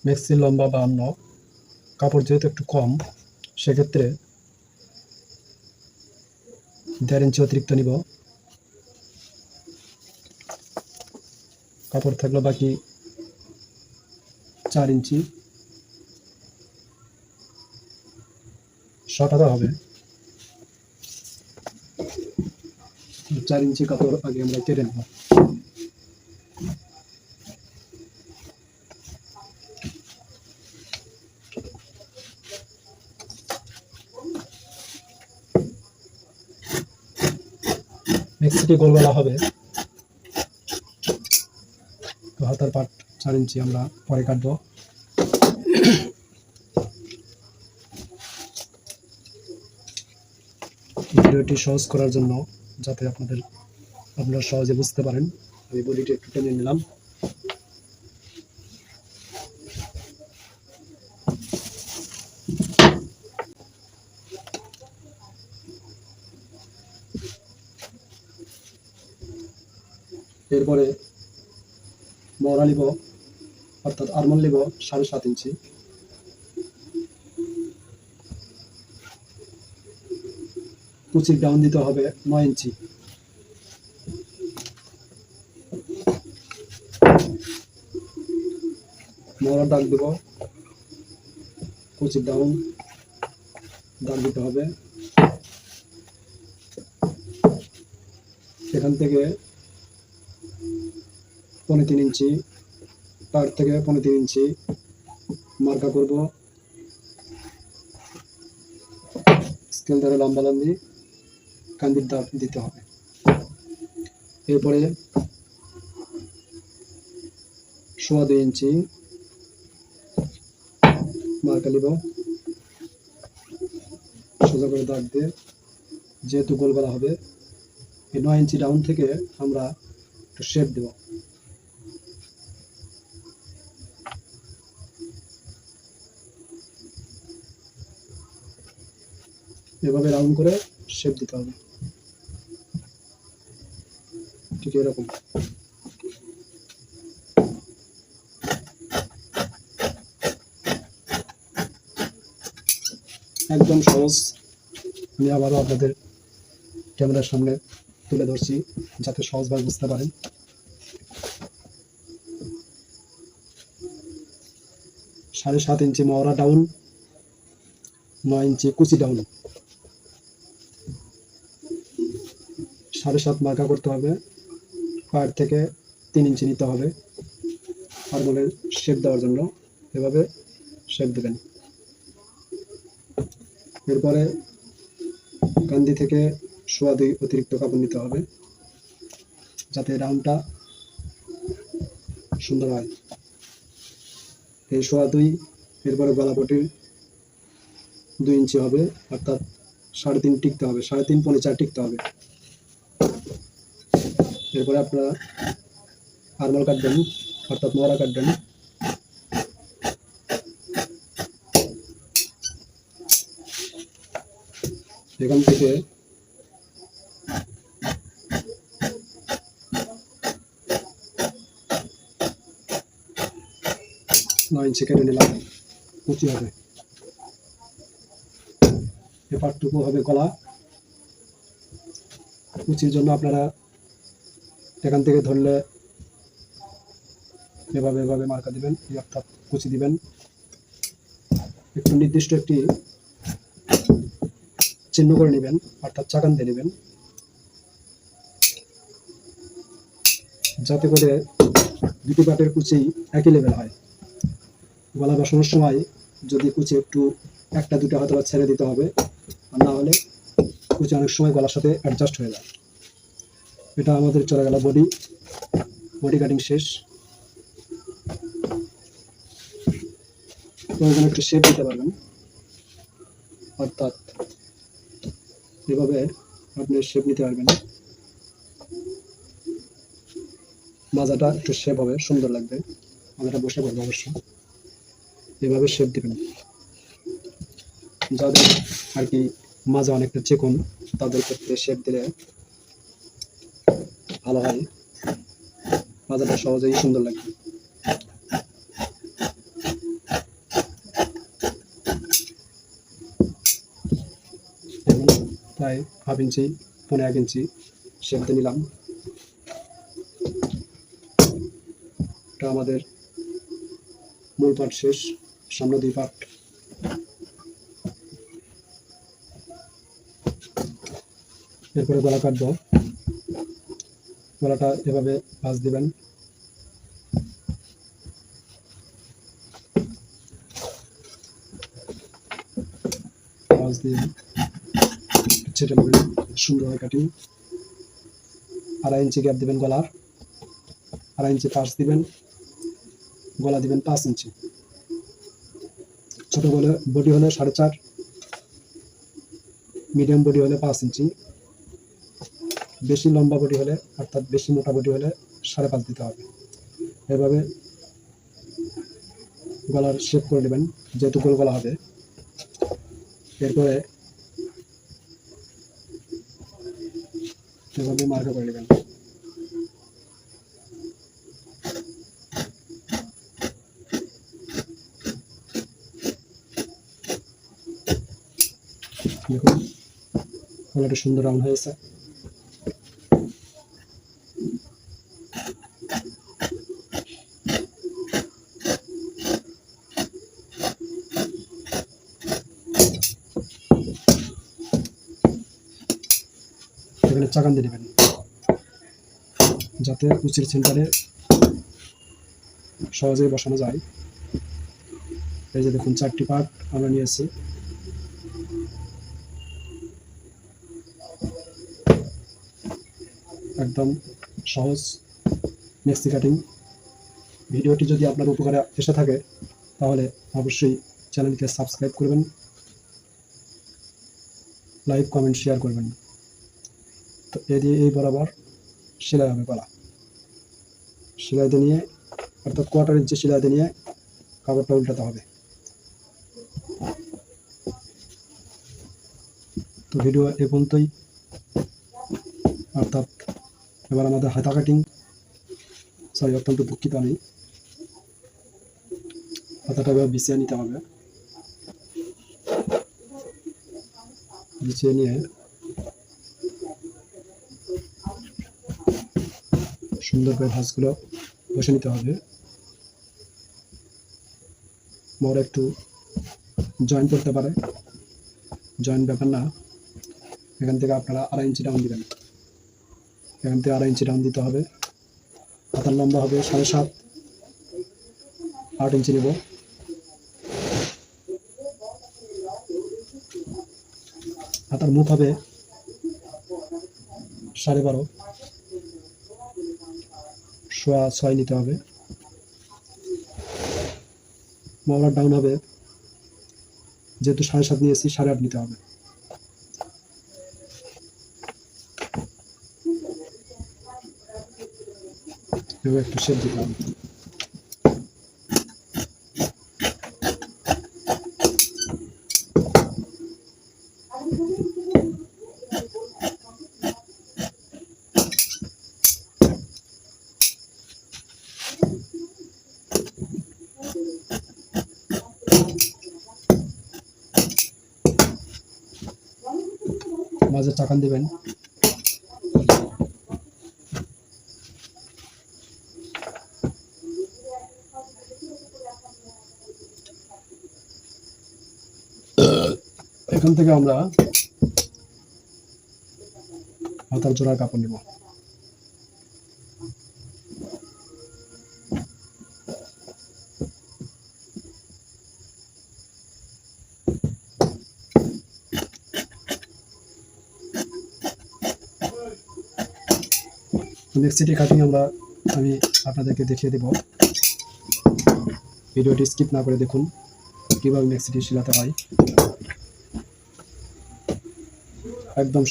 মেক্সির লম্বা 52, কাপড় যেহেতু একটু কম, সেক্ষেত্রে 1.5 ইঞ্চি অতিরিক্ত নিব। কাপড় থাকলো বাকি 4 ইঞ্চি, শর্ট হবে। 4 ইঞ্চি কাপড় আগে আমরা কেটে নেব। মেক্সিটি গোল গলা হবে, তো হাতার পাট 4 ইঞ্চি আমরা পরে কাটবো। ভিডিওটি সহজ করার জন্য, যাতে আপনারা সহজে বুঝতে পারেন, আমি বডিটি একটু টেনে নিলাম। এরপরে মহড়া নিব, অর্থাৎ আরমোল নিব 7.5 ইঞ্চি। কুচির ডাউন দিতে হবে 9 ইঞ্চি। মহড়ার দাগ দেব, কুচির ডাউন দাগ দিতে হবে। এখান থেকে 3.5 ইঞ্চি, পার থেকে 3.5 ইঞ্চি মার্কা করব। স্কেল ধরে লম্বা লম্বি কান্দির দাগ দিতে হবে। এরপরে 2.25 ইঞ্চি মার্কা নিব, সোজা করে দাগ দিয়ে, যেহেতু গোল গলা হবে, এই 9 ইঞ্চি ডাউন থেকে আমরা একটু শেপ দেব। এভাবে রাউন্ড করে শেপ দিতে হবে, ঠিক এরকম। একদম সহজ, আমি আবারও আপনাদের ক্যামেরার সামনে তুলে ধরছি, যাতে সহজভাবে বুঝতে পারেন। 7.5 ইঞ্চি মহড়া ডাউন, 9 ইঞ্চি কুচি ডাউন, 7.5 মার্কা করতে হবে। পায়ের থেকে 3 ইঞ্চি নিতে হবে আরমোলের শেপ দেওয়ার জন্য, এভাবে শেপ দেবেন। এরপরে কান্দি থেকে 2.25 অতিরিক্ত কাপড় নিতে হবে, যাতে রাউন্ডটা সুন্দর হয়। এই 2.25, এরপরে গলাপটির 2 ইঞ্চি হবে, অর্থাৎ 3.5 টিকতে হবে, 3.5 পৌনে 4 টিকতে হবে। এরপরে আপনারা আরমোল কাটবেন, অর্থাৎ মহড়া কাটবেন। এখান থেকে 9 ইঞ্চি কেটে নিলাম, কুচি হবে। এ পাটটুকু হবে গলা। কুচির জন্য আপনারা এখান থেকে ধরলে এভাবে এভাবে মার্কা দিবেন, অর্থাৎ কুচি দিবেন। একটু নির্দিষ্ট একটি চিহ্ন করে নেবেন, অর্থাৎ চাকান দিয়ে নেবেন, যাতে করে দুটি পাটের কুচি একই লেভেল হয়। গলা বসানোর সময় যদি কুচি একটু একটা দুটো হয়তো ছেড়ে দিতে হবে, আর না হলে কুচি অনেক সময় গলার সাথে অ্যাডজাস্ট হয়ে যায়। এটা আমাদের চলে গেল বডি কাটিং শেষ। প্রয়োজন একটু শেপ দিতে পারবেন, অর্থাৎ এভাবে আপনি শেপ নিতে পারবেন। মাজাটা একটু শেপ হবে, সুন্দর লাগবে, মাজাটা বসে পড়বে অবশ্য। এভাবে শেপ দিবেন। যাদের আর কি মাজা অনেকটা চিকন, তাদের ক্ষেত্রে শেপ দিলে ভালো হয়, মাজাটা সহজেই সুন্দর লাগবে। প্রায় হাফ ইঞ্চি 1.5 ইঞ্চি শেপ দিয়ে নিলাম। এটা আমাদের মূল পার্ট শেষ, সামনে 2 পার্ট। এরপরে গলা কাটবো। গলাটা এভাবে ভাঁজ দিবেন। ভাঁজ দিয়ে ছেটে নেবেন সুন্দরভাবে কাটিং। 2.5 ইঞ্চি গ্যাপ দিবেন গলার, 2.5 ইঞ্চি পাশ দিবেন, গলা দিবেন 5 ইঞ্চি। ছোট বডি হলে 4.5, মিডিয়াম বডি হলে 5 ইঞ্চি, বেশি লম্বা বডি হলে অর্থাৎ বেশি মোটা বডি হলে 5.5 দিতে হবে। এভাবে গলার শেপ করে নেবেন যেহেতু গোল গলা হবে। এরপরে এভাবে মার্কা করে নেবেন। দেখুন গলাটা সুন্দর রাউন্ড হয়েছে। এখানে চাকান দিয়ে নেবেন যাতে কুচির সেন্টারে সহজেই বসানো যায়। এই যে দেখুন 4টি পার্ট আমরা নিয়েছি। একদম সহজ মেক্সি কাটিং। ভিডিওটি যদি আপনার উপকারে এসে থাকে তাহলে অবশ্যই চ্যানেলকে সাবস্ক্রাইব করবেন, লাইক কমেন্ট শেয়ার করবেন। তো এই বরাবর সেলাই হবে গলা। সেলাই দিয়ে নিয়ে অর্থাৎ 1/4 ইঞ্চি সেলাই দিয়ে নিয়ে কাপড়টা উল্টাতে হবে। তো ভিডিও এ পর্যন্তই। অর্থাৎ এবার আমাদের হাতা কাটিং, অত্যন্ত দুঃখিত আমি, হাতাটা এবার বিছিয়ে নিতে হবে। বিছিয়ে নিয়ে সুন্দর করে ভাঁজগুলো বসে নিতে হবে। মোর একটু জয়েন্ট করতে পারে, জয়েন্ট ব্যাপার না। এখান থেকে আপনারা 2.5 ইঞ্চি ডাউন দিবেন। এখান থেকে 2.5 ইঞ্চি ডাউন দিতে হবে। হাতার লম্বা হবে 7.5, 8 ইঞ্চি নেব। হাতার মুখ হবে 12.5, 6.25 নিতে হবে। মাওলার ডাউন হবে যেহেতু 7.5 নিয়েছি 8.5 নিতে হবে। এবার একটু শেপ দিতে হবে। মাঝে চাকান দিবেন। এখান থেকে আমরা হাতার জোড়ার কাপড় নেব। মেক্সিটি কাটিং আমি আপনাদেরকে দেখিয়ে দেব। ভিডিওটি স্কিপ না করে দেখুন কিভাবে মেক্সিটি সেলাতে হয়। একদম